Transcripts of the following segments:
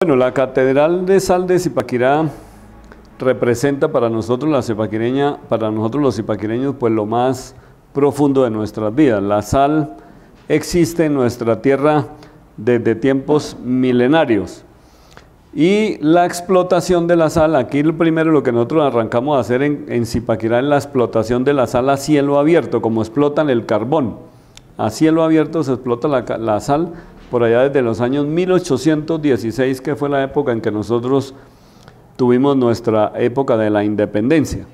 Bueno, la Catedral de Sal de Zipaquirá representa para nosotros los zipaquireños, pues lo más profundo de nuestras vidas. La sal existe en nuestra tierra desde tiempos milenarios. Y la explotación de la sal, aquí lo que nosotros arrancamos a hacer en Zipaquirá es la explotación de la sal a cielo abierto, como explotan el carbón. A cielo abierto se explota la sal por allá desde los años 1816, que fue la época en que nosotros tuvimos nuestra época de la independencia.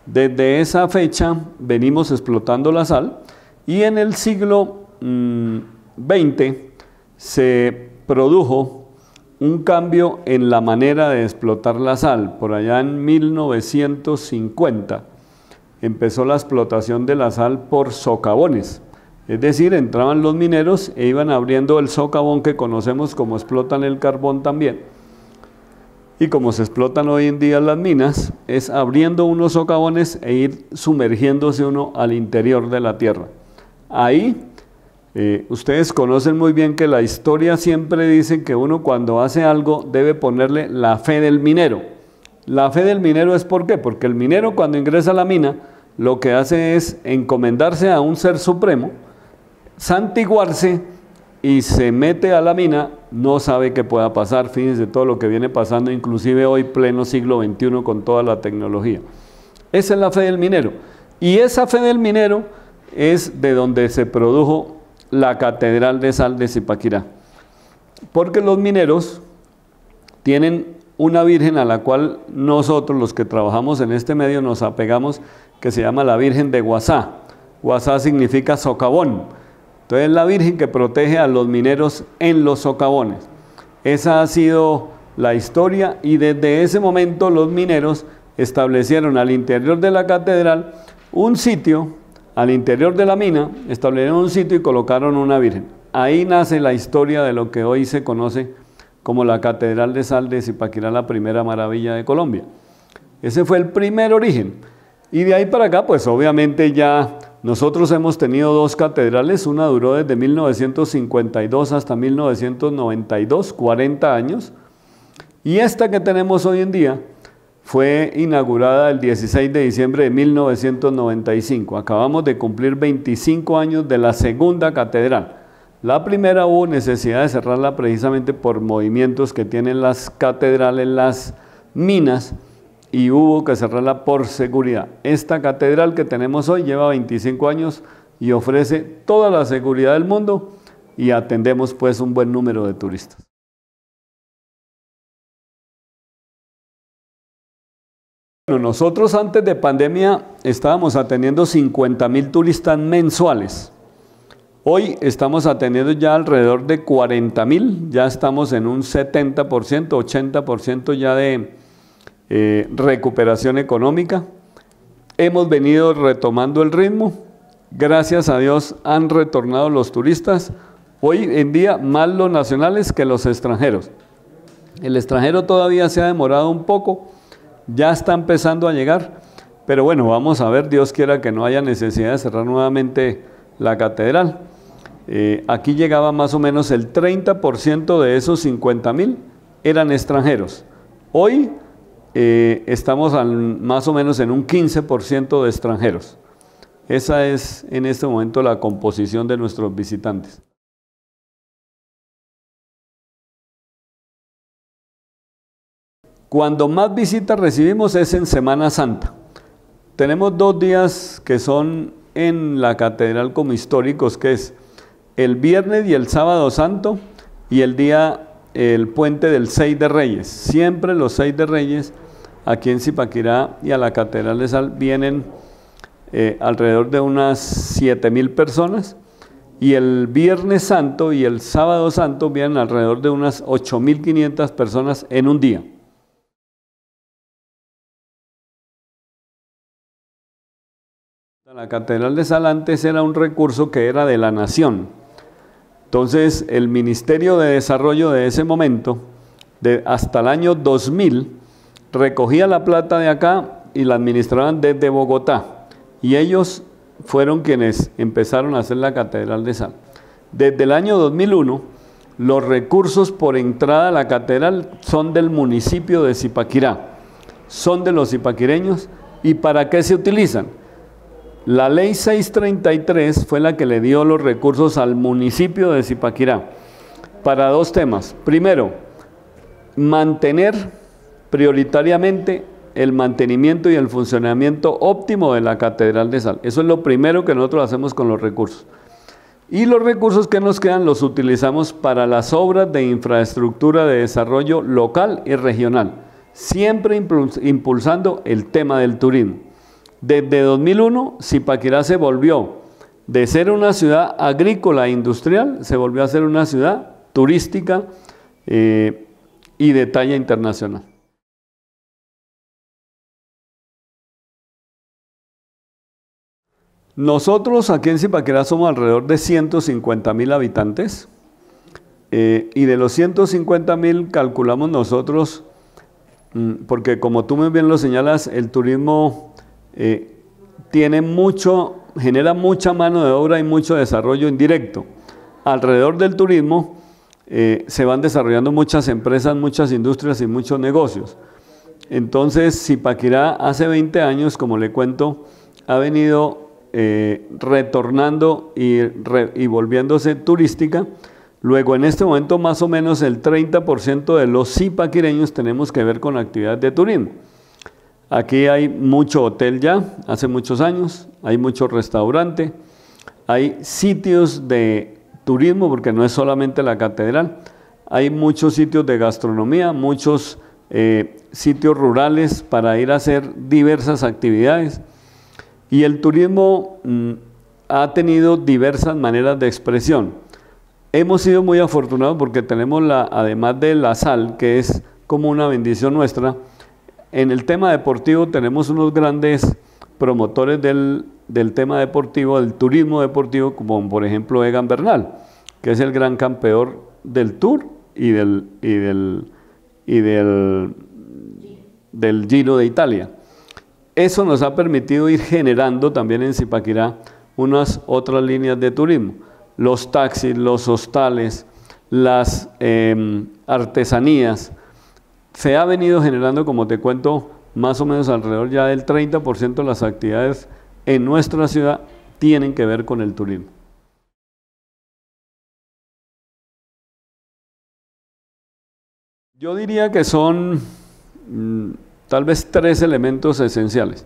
Desde esa fecha venimos explotando la sal y en el siglo XX se produjo un cambio en la manera de explotar la sal. Por allá en 1950 empezó la explotación de la sal por socavones. Es decir, entraban los mineros e iban abriendo el socavón que conocemos como explotan el carbón también. Y como se explotan hoy en día las minas, es abriendo unos socavones e ir sumergiéndose uno al interior de la tierra. Ahí, ustedes conocen muy bien que la historia siempre dice que uno cuando hace algo debe ponerle la fe del minero. La fe del minero es ¿por qué? Porque el minero cuando ingresa a la mina lo que hace es encomendarse a un ser supremo, santiguarse y se mete a la mina, no sabe qué pueda pasar. Fíjense todo lo que viene pasando, inclusive hoy pleno siglo XXI con toda la tecnología. Esa es la fe del minero. Y esa fe del minero es de donde se produjo la Catedral de Sal de Zipaquirá. Porque los mineros tienen una virgen a la cual nosotros los que trabajamos en este medio nos apegamos, que se llama la Virgen de Guasá. Guasá significa socavón. Entonces es la Virgen que protege a los mineros en los socavones. Esa ha sido la historia y desde ese momento los mineros establecieron al interior de la catedral un sitio, al interior de la mina, establecieron un sitio y colocaron una Virgen. Ahí nace la historia de lo que hoy se conoce como la Catedral de Sal de Zipaquirá, la primera maravilla de Colombia. Ese fue el primer origen. Y de ahí para acá, pues obviamente ya nosotros hemos tenido dos catedrales, una duró desde 1952 hasta 1992, 40 años, y esta que tenemos hoy en día fue inaugurada el 16 de diciembre de 1995. Acabamos de cumplir 25 años de la segunda catedral. La primera hubo necesidad de cerrarla precisamente por movimientos que tienen las catedrales, las minas, y hubo que cerrarla por seguridad. Esta catedral que tenemos hoy lleva 25 años y ofrece toda la seguridad del mundo y atendemos pues un buen número de turistas. Bueno, nosotros antes de pandemia estábamos atendiendo 50.000 turistas mensuales. Hoy estamos atendiendo ya alrededor de 40.000, ya estamos en un 70%, 80% ya de recuperación económica. Hemos venido retomando el ritmo, gracias a Dios han retornado los turistas, hoy en día más los nacionales que los extranjeros. El extranjero todavía se ha demorado un poco, ya está empezando a llegar, pero bueno, vamos a ver, Dios quiera que no haya necesidad de cerrar nuevamente la catedral. Aquí llegaba más o menos el 30% de esos 50.000 eran extranjeros. Hoy estamos más o menos en un 15% de extranjeros. Esa es en este momento la composición de nuestros visitantes. Cuando más visitas recibimos es en Semana Santa. Tenemos 2 días que son en la catedral como históricos, que es el viernes y el sábado santo y el puente del 6 de Reyes. Siempre los 6 de Reyes aquí en Zipaquirá y a la Catedral de Sal vienen alrededor de unas 7.000 personas y el Viernes Santo y el Sábado Santo vienen alrededor de unas 8.500 personas en un día. La Catedral de Sal antes era un recurso que era de la nación. Entonces el Ministerio de Desarrollo de ese momento, hasta el año 2000, recogía la plata de acá y la administraban desde Bogotá. Y ellos fueron quienes empezaron a hacer la Catedral de Sal. Desde el año 2001 los recursos por entrada a la catedral son del municipio de Zipaquirá, son de los zipaquireños. ¿Y para qué se utilizan? La ley 633 fue la que le dio los recursos al municipio de Zipaquirá para dos temas. Primero, mantener prioritariamente el mantenimiento y el funcionamiento óptimo de la Catedral de Sal. Eso es lo primero que nosotros hacemos con los recursos. Y los recursos que nos quedan los utilizamos para las obras de infraestructura de desarrollo local y regional, siempre impulsando el tema del turismo. Desde 2001, Zipaquirá se volvió de ser una ciudad agrícola e industrial, se volvió a ser una ciudad turística y de talla internacional. Nosotros aquí en Zipaquirá somos alrededor de 150.000 habitantes y de los 150.000 calculamos nosotros, porque como tú muy bien lo señalas, el turismo genera mucha mano de obra y mucho desarrollo indirecto. Alrededor del turismo se van desarrollando muchas empresas, muchas industrias y muchos negocios. Entonces Zipaquirá hace 20 años, como le cuento, ha venido retornando y volviéndose turística. Luego, en este momento, más o menos el 30% de los zipaquireños tenemos que ver con actividades de turismo. Aquí hay mucho hotel ya, hace muchos años, hay mucho restaurante, hay sitios de turismo, porque no es solamente la catedral, hay muchos sitios de gastronomía, muchos sitios rurales para ir a hacer diversas actividades. Y el turismo ha tenido diversas maneras de expresión. Hemos sido muy afortunados porque tenemos, además de la sal, que es como una bendición nuestra, en el tema deportivo tenemos unos grandes promotores del tema deportivo, del turismo deportivo, como por ejemplo Egan Bernal, que es el gran campeón del Tour y del Giro de Italia. Eso nos ha permitido ir generando también en Zipaquirá unas otras líneas de turismo. Los taxis, los hostales, las artesanías. Se ha venido generando, como te cuento, más o menos alrededor ya del 30% de las actividades en nuestra ciudad tienen que ver con el turismo. Yo diría que son tal vez 3 elementos esenciales.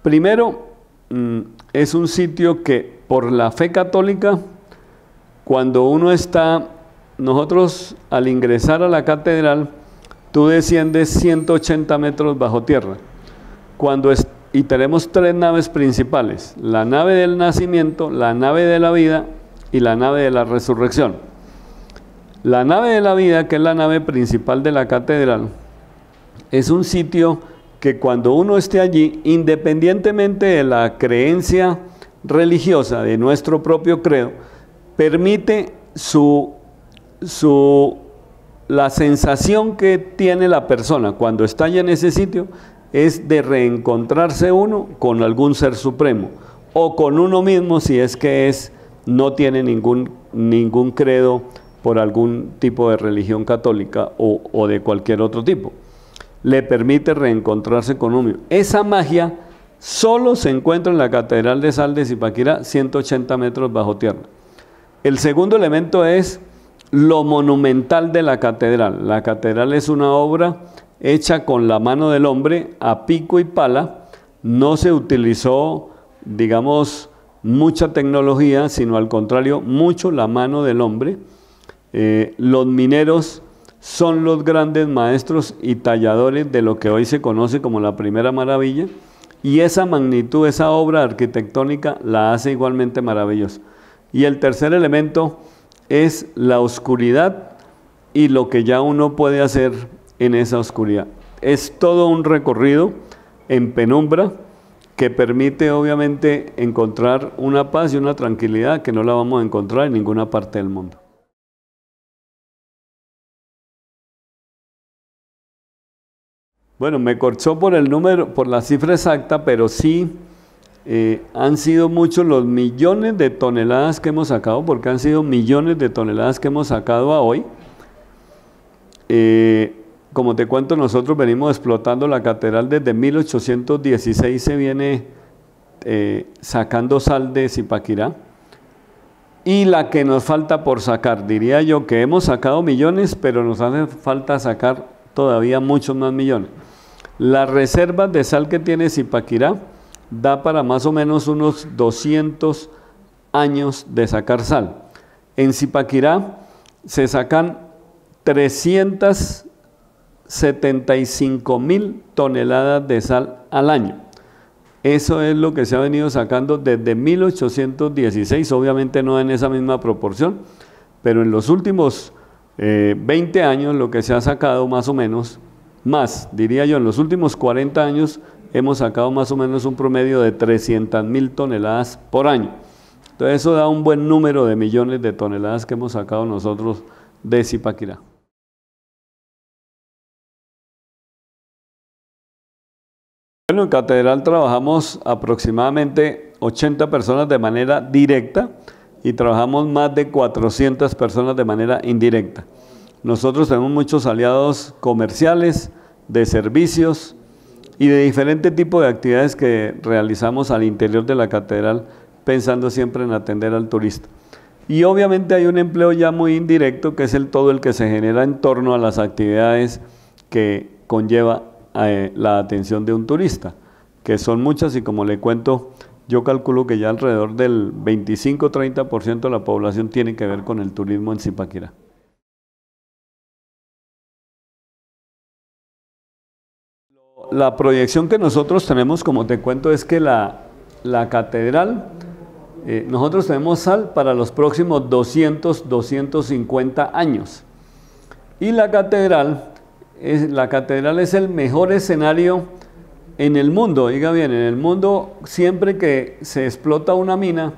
Primero, es un sitio que por la fe católica, cuando nosotros al ingresar a la catedral, tú desciendes 180 metros bajo tierra, y tenemos 3 naves principales: la nave del nacimiento, la nave de la vida y la nave de la resurrección. La nave de la vida, que es la nave principal de la catedral, es un sitio que cuando uno esté allí, independientemente de la creencia religiosa de nuestro propio credo, permite la sensación que tiene la persona cuando está allí en ese sitio es de reencontrarse uno con algún ser supremo o con uno mismo, si es que no tiene ningún credo por algún tipo de religión católica o de cualquier otro tipo. Le permite reencontrarse con uno mismo. Esa magia solo se encuentra en la Catedral de Sal de Zipaquirá, 180 metros bajo tierra. El segundo elemento es lo monumental de la catedral. La catedral es una obra hecha con la mano del hombre a pico y pala. No se utilizó, digamos, mucha tecnología, sino al contrario, mucho la mano del hombre. Los mineros son los grandes maestros y talladores de lo que hoy se conoce como la Primera Maravilla, y esa magnitud, esa obra arquitectónica la hace igualmente maravillosa. Y el tercer elemento es la oscuridad y lo que ya uno puede hacer en esa oscuridad. Es todo un recorrido en penumbra que permite obviamente encontrar una paz y una tranquilidad que no la vamos a encontrar en ninguna parte del mundo. Bueno, me corchó por el número, por la cifra exacta, pero sí Han sido muchos los millones de toneladas que hemos sacado, porque han sido millones de toneladas que hemos sacado a hoy. Como te cuento, nosotros venimos explotando la catedral desde 1816, se viene sacando sal de Zipaquirá. Y la que nos falta por sacar, diría yo que hemos sacado millones, pero nos hace falta sacar todavía muchos más millones. Las reservas de sal que tiene Zipaquirá da para más o menos unos 200 años de sacar sal. En Zipaquirá se sacan 375.000 toneladas de sal al año. Eso es lo que se ha venido sacando desde 1816, obviamente no en esa misma proporción, pero en los últimos 20 años lo que se ha sacado más o menos, más diría yo, en los últimos 40 años hemos sacado más o menos un promedio de 300.000 toneladas por año. Entonces eso da un buen número de millones de toneladas que hemos sacado nosotros de Zipaquirá. Bueno, en Catedral trabajamos aproximadamente 80 personas de manera directa y trabajamos más de 400 personas de manera indirecta. Nosotros tenemos muchos aliados comerciales, de servicios y de diferentes tipos de actividades que realizamos al interior de la catedral, pensando siempre en atender al turista. Y obviamente hay un empleo ya muy indirecto, que es todo el que se genera en torno a las actividades que conlleva la atención de un turista, que son muchas y como le cuento, yo calculo que ya alrededor del 25-30% de la población tiene que ver con el turismo en Zipaquirá. La proyección que nosotros tenemos, como te cuento, es que la catedral, nosotros tenemos sal para los próximos 200-250 años. Y la catedral es el mejor escenario en el mundo. Oiga bien, en el mundo siempre que se explota una mina,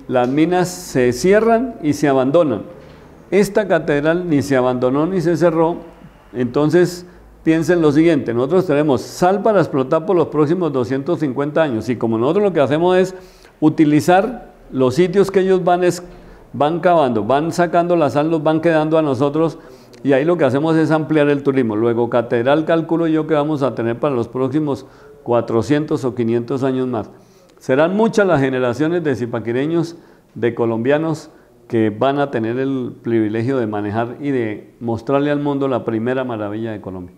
las minas se cierran y se abandonan. Esta catedral ni se abandonó ni se cerró, entonces piensen lo siguiente, nosotros tenemos sal para explotar por los próximos 250 años y como nosotros lo que hacemos es utilizar los sitios que ellos van cavando, van sacando la sal, los van quedando a nosotros y ahí lo que hacemos es ampliar el turismo. Luego catedral calculo yo que vamos a tener para los próximos 400 o 500 años más. Serán muchas las generaciones de zipaquireños, de colombianos que van a tener el privilegio de manejar y de mostrarle al mundo la primera maravilla de Colombia.